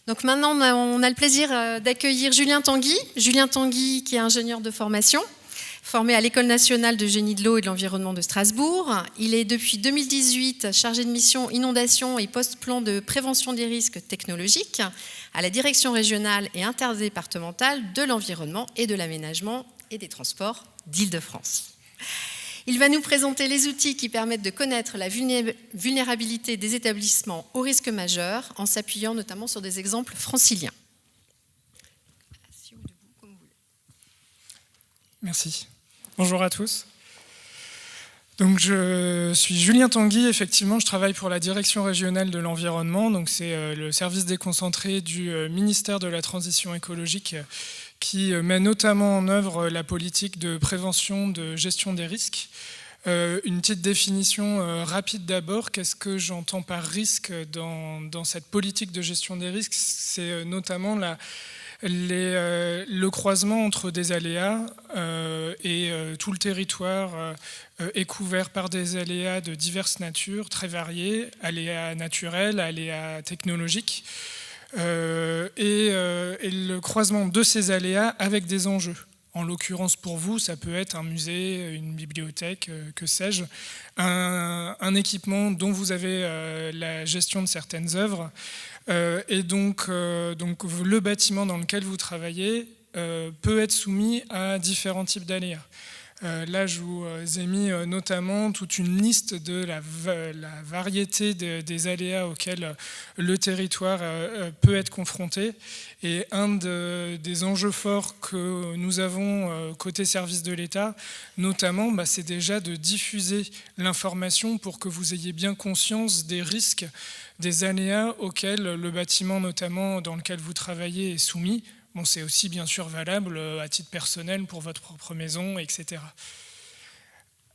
Donc maintenant, on a le plaisir d'accueillir Julien Tanguy. Julien Tanguy, qui est ingénieur de formation, formé à l'École nationale de génie de l'eau et de l'environnement de Strasbourg. Il est depuis 2018 chargé de mission inondation et post-plan de prévention des risques technologiques à la direction régionale et interdépartementale de l'environnement et de l'aménagement et des transports d'Île-de-France. Il va nous présenter les outils qui permettent de connaître la vulnérabilité des établissements aux risques majeurs en s'appuyant notamment sur des exemples franciliens. Merci. Bonjour à tous. Donc je suis Julien Tanguy, effectivement je travaille pour la direction régionale de l'environnement, donc c'est le service déconcentré du ministère de la Transition écologique qui met notamment en œuvre la politique de prévention de gestion des risques. Une petite définition rapide d'abord, qu'est-ce que j'entends par risque dans cette politique de gestion des risques? C'est notamment le croisement entre des aléas et tout le territoire est couvert par des aléas de diverses natures, très variés, aléas naturels, aléas technologiques, et le croisement de ces aléas avec des enjeux. En l'occurrence pour vous, ça peut être un musée, une bibliothèque, que sais-je, un équipement dont vous avez la gestion de certaines œuvres. Et donc le bâtiment dans lequel vous travaillez peut être soumis à différents types d'aléas. Là, je vous ai mis notamment toute une liste de la variété des aléas auxquels le territoire peut être confronté. Et un des enjeux forts que nous avons côté service de l'État, notamment, c'est déjà de diffuser l'information pour que vous ayez bien conscience des risques, des aléas auxquels le bâtiment, notamment dans lequel vous travaillez, est soumis. Bon, c'est aussi bien sûr valable à titre personnel pour votre propre maison, etc.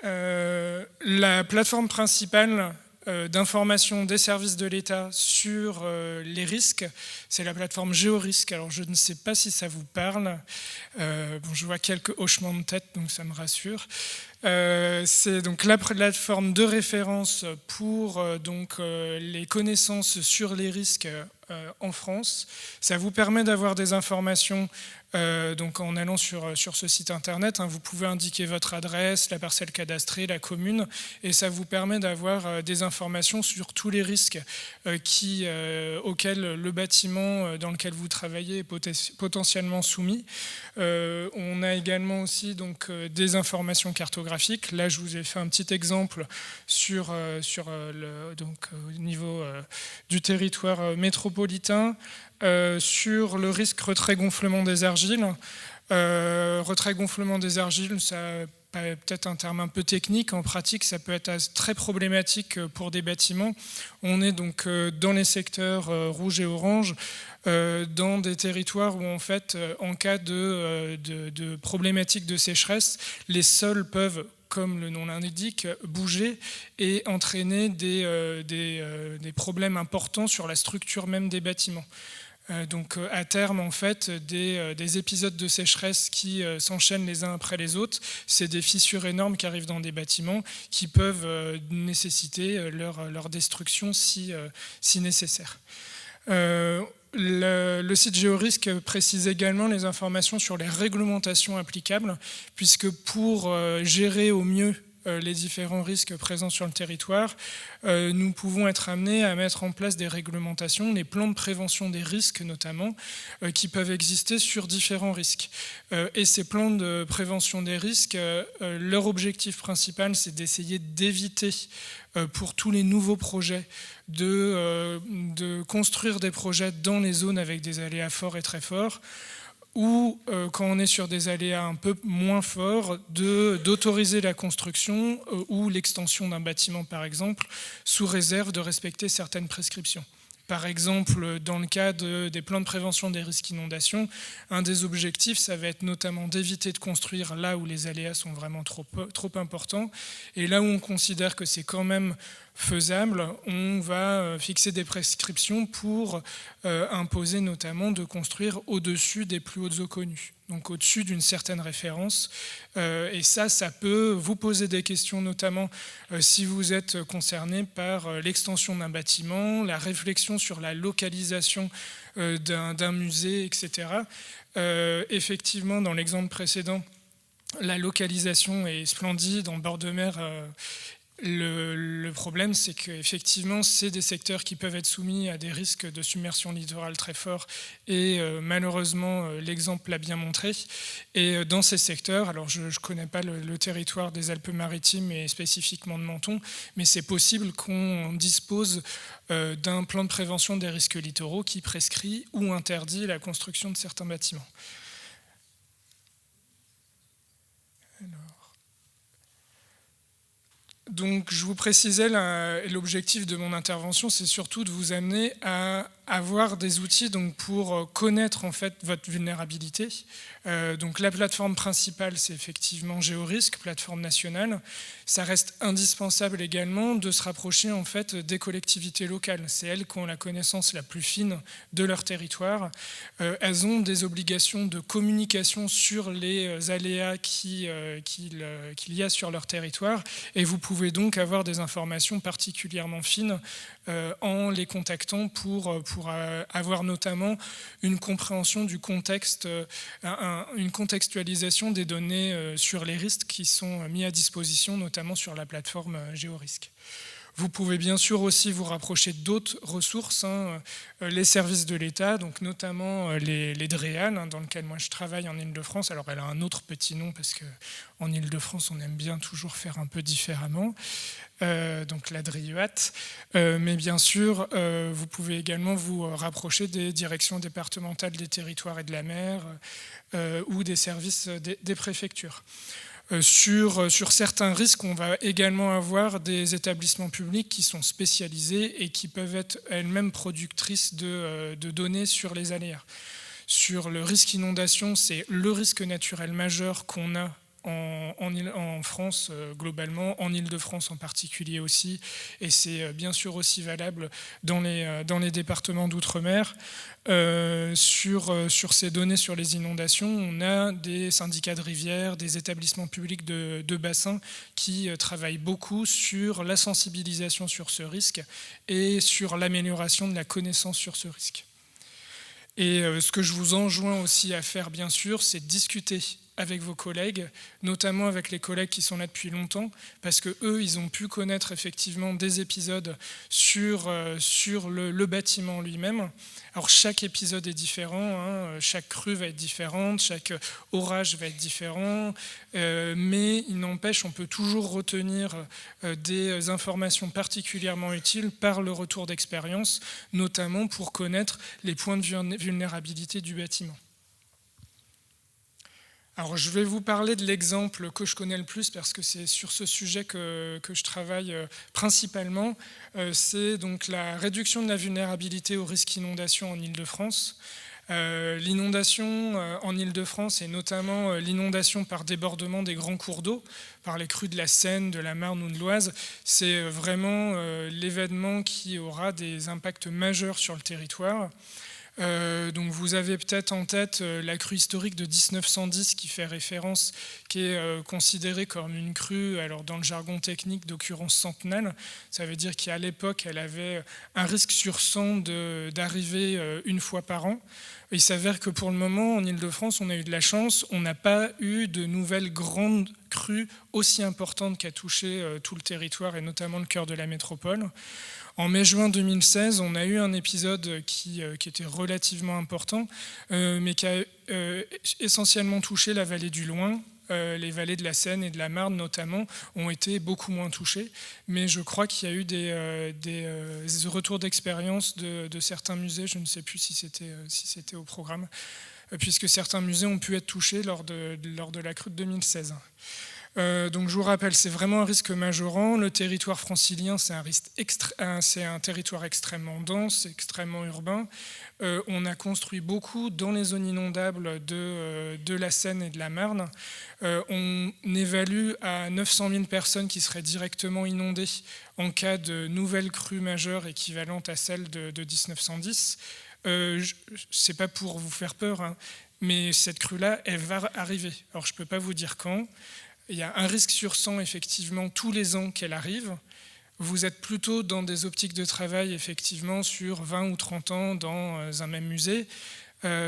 La plateforme principale d'information des services de l'État sur les risques, c'est la plateforme Géorisque. Alors je ne sais pas si ça vous parle. Bon, je vois quelques hochements de tête, donc ça me rassure. C'est donc la plateforme de référence pour les connaissances sur les risques en France. Ça vous permet d'avoir des informations donc en allant sur ce site internet, vous pouvez indiquer votre adresse, la parcelle cadastrée, la commune, et ça vous permet d'avoir des informations sur tous les risques auxquels le bâtiment dans lequel vous travaillez est potentiellement soumis. On a également aussi des informations cartographiques. Là, je vous ai fait un petit exemple au niveau du territoire métropolitain. Sur le risque retrait-gonflement des argiles. Retrait-gonflement des argiles, ça peut-être un terme un peu technique. En pratique, ça peut être très problématique pour des bâtiments. On est donc dans les secteurs rouge et orange, dans des territoires où en fait, en cas de problématique de sécheresse, les sols peuvent, comme le nom l'indique, bouger et entraîner des problèmes importants sur la structure même des bâtiments. Donc à terme, en fait, des épisodes de sécheresse qui s'enchaînent les uns après les autres, c'est des fissures énormes qui arrivent dans des bâtiments qui peuvent nécessiter leur destruction si nécessaire. Le site Géorisque précise également les informations sur les réglementations applicables, puisque pour gérer au mieux les différents risques présents sur le territoire, nous pouvons être amenés à mettre en place des réglementations, les plans de prévention des risques notamment, qui peuvent exister sur différents risques. Et ces plans de prévention des risques, leur objectif principal, c'est d'essayer d'éviter pour tous les nouveaux projets de construire des projets dans les zones avec des aléas forts et très forts, ou quand on est sur des aléas un peu moins forts, d'autoriser la construction ou l'extension d'un bâtiment par exemple, sous réserve de respecter certaines prescriptions. Par exemple, dans le cas des plans de prévention des risques inondations, un des objectifs, ça va être notamment d'éviter de construire là où les aléas sont vraiment trop importants. Et là où on considère que c'est quand même faisable, on va fixer des prescriptions pour imposer notamment de construire au-dessus des plus hautes eaux connues, donc au-dessus d'une certaine référence. Et ça peut vous poser des questions, notamment si vous êtes concerné par l'extension d'un bâtiment, la réflexion sur la localisation d'un musée, etc. Effectivement, dans l'exemple précédent, la localisation est splendide en bord de mer. Le problème, c'est qu'effectivement, c'est des secteurs qui peuvent être soumis à des risques de submersion littorale très forts et malheureusement, l'exemple l'a bien montré. Et dans ces secteurs, alors je ne connais pas le territoire des Alpes-Maritimes et spécifiquement de Menton, mais c'est possible qu'on dispose d'un plan de prévention des risques littoraux qui prescrit ou interdit la construction de certains bâtiments. Donc, je vous précisais, l'objectif de mon intervention, c'est surtout de vous amener à avoir des outils donc, pour connaître en fait votre vulnérabilité. Donc, la plateforme principale, c'est effectivement GeoRisque, plateforme nationale. Ça reste indispensable également de se rapprocher en fait des collectivités locales. C'est elles qui ont la connaissance la plus fine de leur territoire. Elles ont des obligations de communication sur les aléas qu'il y a sur leur territoire, et vous pouvez donc avoir des informations particulièrement fines en les contactant pour avoir notamment une compréhension du contexte, une contextualisation des données sur les risques qui sont mis à disposition, notamment sur la plateforme GeoRisque. Vous pouvez bien sûr aussi vous rapprocher d'autres ressources, les services de l'État, donc notamment les DREAL, dans lequel moi je travaille en Ile-de-France. Alors elle a un autre petit nom parce qu'en Ile-de-France on aime bien toujours faire un peu différemment, donc la DRIUAT. Mais bien sûr, vous pouvez également vous rapprocher des directions départementales des territoires et de la mer ou des services des préfectures. Sur certains risques, on va également avoir des établissements publics qui sont spécialisés et qui peuvent être elles-mêmes productrices de données sur les aléas. Sur le risque inondation, c'est le risque naturel majeur qu'on a en France globalement, en Ile-de-France en particulier aussi, et c'est bien sûr aussi valable dans les départements d'outre-mer. Sur ces données sur les inondations, on a des syndicats de rivières, des établissements publics de bassins qui travaillent beaucoup sur la sensibilisation sur ce risque et sur l'amélioration de la connaissance sur ce risque. Et ce que je vous enjoins aussi à faire, bien sûr, c'est de discuter avec vos collègues, notamment avec les collègues qui sont là depuis longtemps, parce qu'eux, ils ont pu connaître effectivement des épisodes sur le bâtiment lui-même. Alors chaque épisode est différent, chaque crue va être différente, chaque orage va être différent, mais il n'empêche, on peut toujours retenir des informations particulièrement utiles par le retour d'expérience, notamment pour connaître les points de vulnérabilité du bâtiment. Alors, je vais vous parler de l'exemple que je connais le plus parce que c'est sur ce sujet que je travaille principalement. C'est donc la réduction de la vulnérabilité au risque inondation en Ile-de-France. L'inondation en Ile-de-France et notamment l'inondation par débordement des grands cours d'eau, par les crues de la Seine, de la Marne ou de l'Oise, c'est vraiment l'événement qui aura des impacts majeurs sur le territoire. Donc vous avez peut-être en tête la crue historique de 1910 qui fait référence, qui est considérée comme une crue, alors dans le jargon technique, d'occurrence centennale. Ça veut dire qu'à l'époque, elle avait un risque sur 100 d'arriver une fois par an. Il s'avère que pour le moment, en Ile-de-France, on a eu de la chance, on n'a pas eu de nouvelles grandes crues aussi importantes qui a touché tout le territoire et notamment le cœur de la métropole. En mai-juin 2016, on a eu un épisode qui était relativement important, mais qui a essentiellement touché la vallée du Loing. Les vallées de la Seine et de la Marne notamment ont été beaucoup moins touchées, mais je crois qu'il y a eu des retours d'expérience de certains musées, je ne sais plus si c'était au programme, puisque certains musées ont pu être touchés lors de la crue de 2016. Donc je vous rappelle, c'est vraiment un risque majorant. Le territoire francilien, c'est un territoire extrêmement dense, extrêmement urbain. On a construit beaucoup dans les zones inondables de la Seine et de la Marne. On évalue à 900 000 personnes qui seraient directement inondées en cas de nouvelle crue majeure équivalente à celle de 1910. C'est pas pour vous faire peur, mais cette crue-là, elle va arriver. Alors je ne peux pas vous dire quand. Il y a un risque sur 100, effectivement, tous les ans qu'elle arrive. vous êtes plutôt dans des optiques de travail effectivement sur 20 ou 30 ans dans un même musée.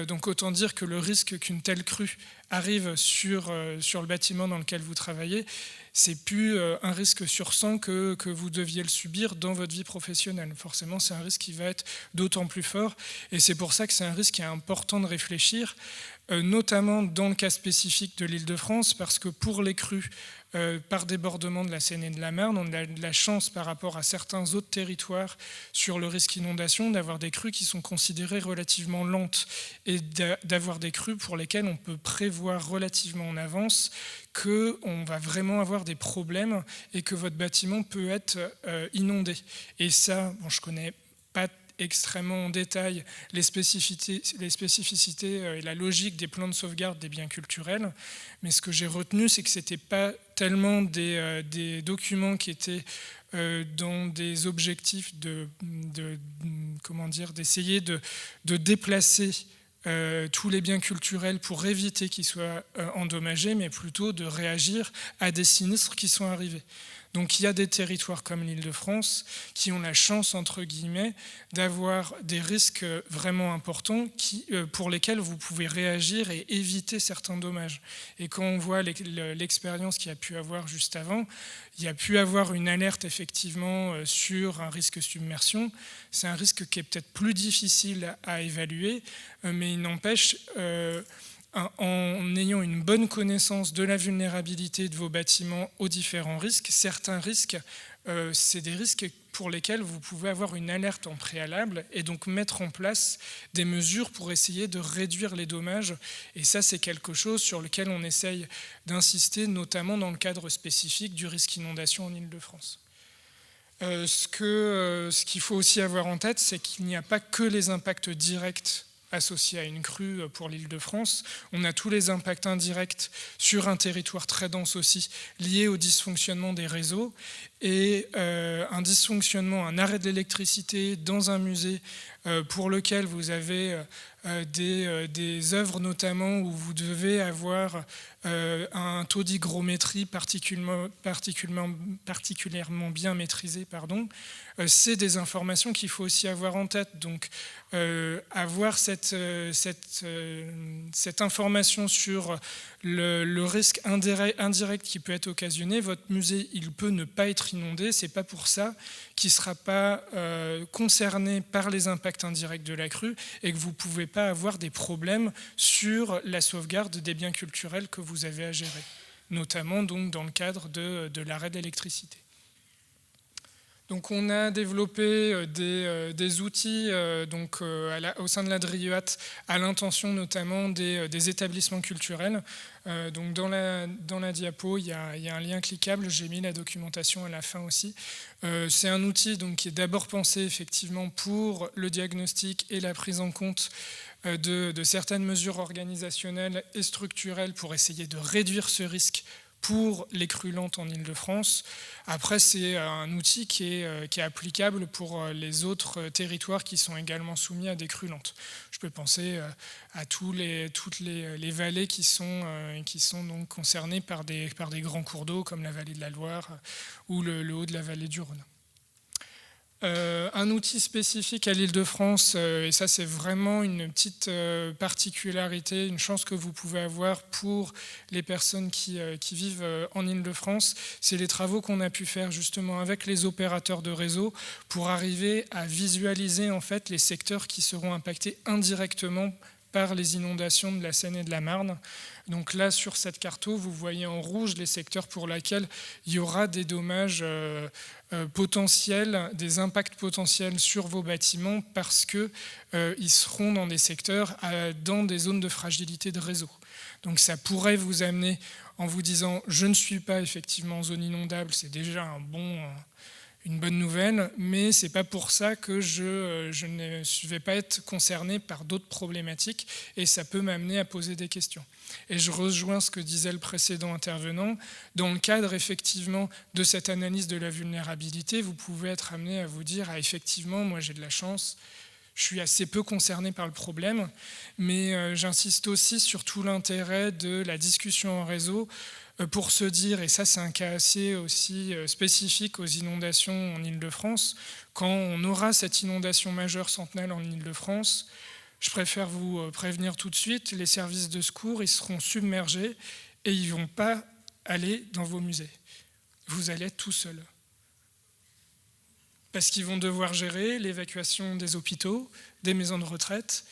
Donc autant dire que le risque qu'une telle crue arrive sur le bâtiment dans lequel vous travaillez, c'est plus un risque sur 100 que vous deviez le subir dans votre vie professionnelle. Forcément, c'est un risque qui va être d'autant plus fort, et c'est pour ça que c'est un risque qui est important de réfléchir, notamment dans le cas spécifique de l'Île-de-France, parce que pour les crues, par débordement de la Seine et de la Marne, on a de la chance par rapport à certains autres territoires sur le risque inondation d'avoir des crues qui sont considérées relativement lentes et d'avoir des crues pour lesquelles on peut prévoir relativement en avance qu'on va vraiment avoir des problèmes et que votre bâtiment peut être inondé. Et ça, bon, je ne connais pas extrêmement en détail les spécificités et la logique des plans de sauvegarde des biens culturels, mais ce que j'ai retenu, c'est que ce n'était pas tellement des documents qui étaient dans des objectifs d'essayer de déplacer tous les biens culturels pour éviter qu'ils soient endommagés, mais plutôt de réagir à des sinistres qui sont arrivés. Donc il y a des territoires comme l'Île-de-France qui ont la chance, entre guillemets, d'avoir des risques vraiment importants pour lesquels vous pouvez réagir et éviter certains dommages. Et quand on voit l'expérience qu'il y a pu avoir juste avant, il y a pu avoir une alerte effectivement sur un risque submersion. C'est un risque qui est peut-être plus difficile à évaluer, mais il n'empêche... en ayant une bonne connaissance de la vulnérabilité de vos bâtiments aux différents risques, certains risques, c'est des risques pour lesquels vous pouvez avoir une alerte en préalable et donc mettre en place des mesures pour essayer de réduire les dommages. Et ça, c'est quelque chose sur lequel on essaye d'insister, notamment dans le cadre spécifique du risque inondation en Île-de-France. Ce qu'il faut aussi avoir en tête, c'est qu'il n'y a pas que les impacts directs associés à une crue pour l'Île-de-France. On a tous les impacts indirects sur un territoire très dense aussi, liés au dysfonctionnement des réseaux. Et un dysfonctionnement, un arrêt de l'électricité dans un musée pour lequel vous avez des œuvres notamment où vous devez avoir un taux d'hygrométrie particulièrement bien maîtrisé, c'est des informations qu'il faut aussi avoir en tête. Donc avoir cette information sur le risque indirect qui peut être occasionné, votre musée il peut ne pas être inondé, c'est pas pour ça qu'il ne sera pas concerné par les impacts indirects de la crue et que vous ne pouvez pas avoir des problèmes sur la sauvegarde des biens culturels que vous avez à gérer, notamment donc dans le cadre de l'arrêt de l'électricité. Donc on a développé des outils au sein de la DRIEAT à l'intention notamment des établissements culturels. Donc dans la diapo, il y a un lien cliquable, j'ai mis la documentation à la fin aussi. C'est un outil donc, qui est d'abord pensé effectivement pour le diagnostic et la prise en compte de certaines mesures organisationnelles et structurelles pour essayer de réduire ce risque pour les crues lentes en Île-de-France. Après, c'est un outil qui est applicable pour les autres territoires qui sont également soumis à des crues lentes. Je peux penser à toutes les vallées qui sont donc concernées par des grands cours d'eau comme la vallée de la Loire ou le haut de la vallée du Rhône. Un outil spécifique à l'Île-de-France, et ça c'est vraiment une petite particularité, une chance que vous pouvez avoir pour les personnes qui vivent en Île-de-France, c'est les travaux qu'on a pu faire justement avec les opérateurs de réseau pour arriver à visualiser en fait les secteurs qui seront impactés indirectement par les inondations de la Seine et de la Marne. Donc là, sur cette carte, vous voyez en rouge les secteurs pour lesquels il y aura des dommages potentiels, des impacts potentiels sur vos bâtiments parce qu'ils seront dans des secteurs, dans des zones de fragilité de réseau. Donc ça pourrait vous amener en vous disant « je ne suis pas effectivement en zone inondable », c'est déjà une bonne nouvelle, mais ce n'est pas pour ça que je ne vais pas être concerné par d'autres problématiques et ça peut m'amener à poser des questions. Et je rejoins ce que disait le précédent intervenant. Dans le cadre effectivement de cette analyse de la vulnérabilité, vous pouvez être amené à vous dire « effectivement, moi j'ai de la chance ». Je suis assez peu concerné par le problème, mais j'insiste aussi sur tout l'intérêt de la discussion en réseau pour se dire, et ça c'est un cas assez aussi spécifique aux inondations en Île-de-France, quand on aura cette inondation majeure centennale en Île-de-France, je préfère vous prévenir tout de suite, les services de secours, ils seront submergés et ils ne vont pas aller dans vos musées. Vous allez être tout seul. Parce qu'ils vont devoir gérer l'évacuation des hôpitaux, des maisons de retraite.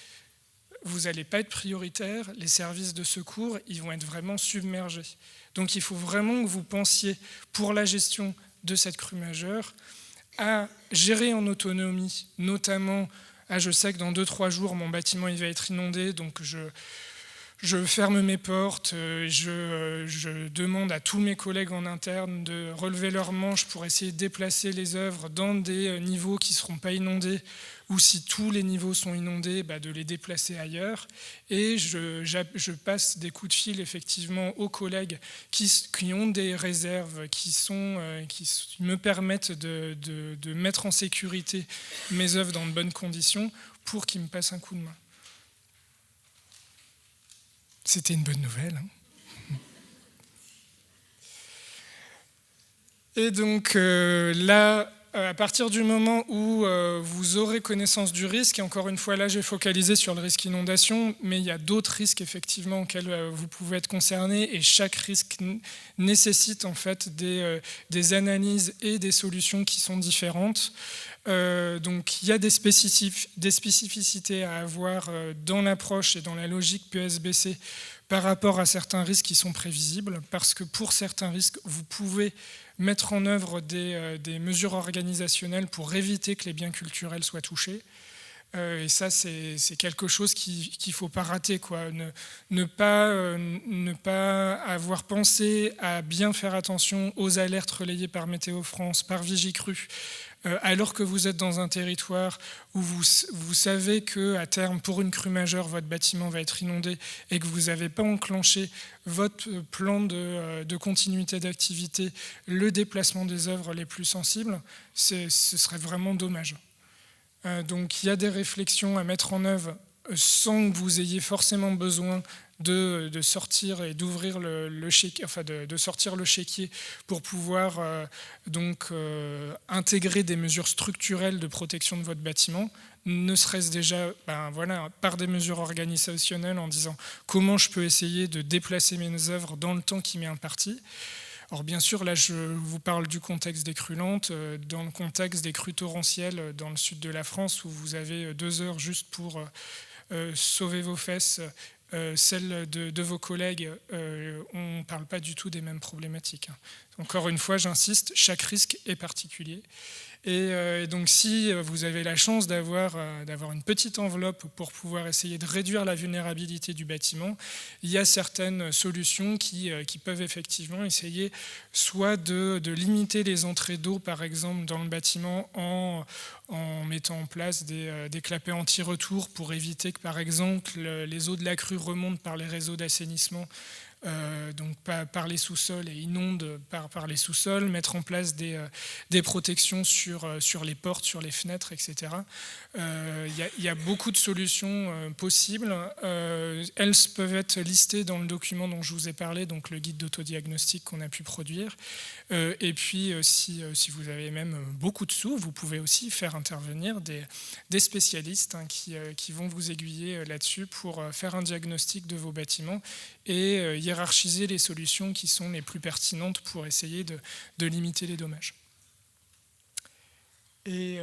Vous n'allez pas être prioritaire, les services de secours, ils vont être vraiment submergés. Donc il faut vraiment que vous pensiez, pour la gestion de cette crue majeure, à gérer en autonomie, notamment, je sais que dans 2-3 jours, mon bâtiment il va être inondé, donc je ferme mes portes, je demande à tous mes collègues en interne de relever leurs manches pour essayer de déplacer les œuvres dans des niveaux qui ne seront pas inondés, ou si tous les niveaux sont inondés, de les déplacer ailleurs. Et je passe des coups de fil effectivement aux collègues qui ont des réserves, qui me permettent de mettre en sécurité mes œuvres dans de bonnes conditions pour qu'ils me passent un coup de main. C'était une bonne nouvelle. Et donc là, à partir du moment où vous aurez connaissance du risque, et encore une fois là j'ai focalisé sur le risque inondation, mais il y a d'autres risques effectivement auxquels vous pouvez être concerné, et chaque risque nécessite en fait des analyses et des solutions qui sont différentes. Donc il y a des spécificités à avoir dans l'approche et dans la logique PSBC par rapport à certains risques qui sont prévisibles, parce que pour certains risques, vous pouvez mettre en œuvre des mesures organisationnelles pour éviter que les biens culturels soient touchés. Et ça, c'est quelque chose qu'il ne faut pas rater, quoi. Ne pas avoir pensé à bien faire attention aux alertes relayées par Météo France, par Vigicru, alors que vous êtes dans un territoire où vous savez qu'à terme, pour une crue majeure, votre bâtiment va être inondé et que vous n'avez pas enclenché votre plan de continuité d'activité, le déplacement des œuvres les plus sensibles, ce serait vraiment dommage. Donc il y a des réflexions à mettre en œuvre sans que vous ayez forcément besoin de sortir et d'ouvrir le chéquier, enfin de sortir le chéquier pour pouvoir intégrer des mesures structurelles de protection de votre bâtiment, ne serait-ce déjà par des mesures organisationnelles en disant comment je peux essayer de déplacer mes œuvres dans le temps qui m'est imparti. Alors bien sûr, là je vous parle du contexte des crues lentes, dans le contexte des crues torrentielles dans le sud de la France où vous avez 2 heures juste pour sauver vos fesses, celles de vos collègues, on ne parle pas du tout des mêmes problématiques. Encore une fois, j'insiste, chaque risque est particulier. Et donc si vous avez la chance d'avoir une petite enveloppe pour pouvoir essayer de réduire la vulnérabilité du bâtiment, il y a certaines solutions qui peuvent effectivement essayer soit de limiter les entrées d'eau par exemple dans le bâtiment en mettant en place des clapets anti-retour pour éviter que par exemple les eaux de la crue remontent par les réseaux d'assainissement donc par les sous-sols et inondent par les sous-sols, mettre en place des protections sur les portes, sur les fenêtres, etc. Il y a beaucoup de solutions possibles. Elles peuvent être listées dans le document dont je vous ai parlé, donc le guide d'autodiagnostic qu'on a pu produire. Et puis, si vous avez même beaucoup de sous, vous pouvez aussi faire intervenir des spécialistes qui vont vous aiguiller là-dessus pour faire un diagnostic de vos bâtiments et hiérarchiser les solutions qui sont les plus pertinentes pour essayer de limiter les dommages. Et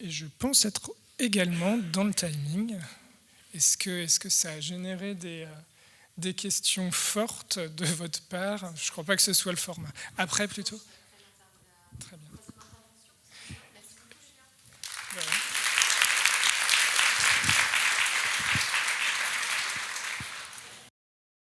je pense être également dans le timing. Est-ce que ça a généré des questions fortes de votre part? Je ne crois pas que ce soit le format. Après plutôt? Très bien.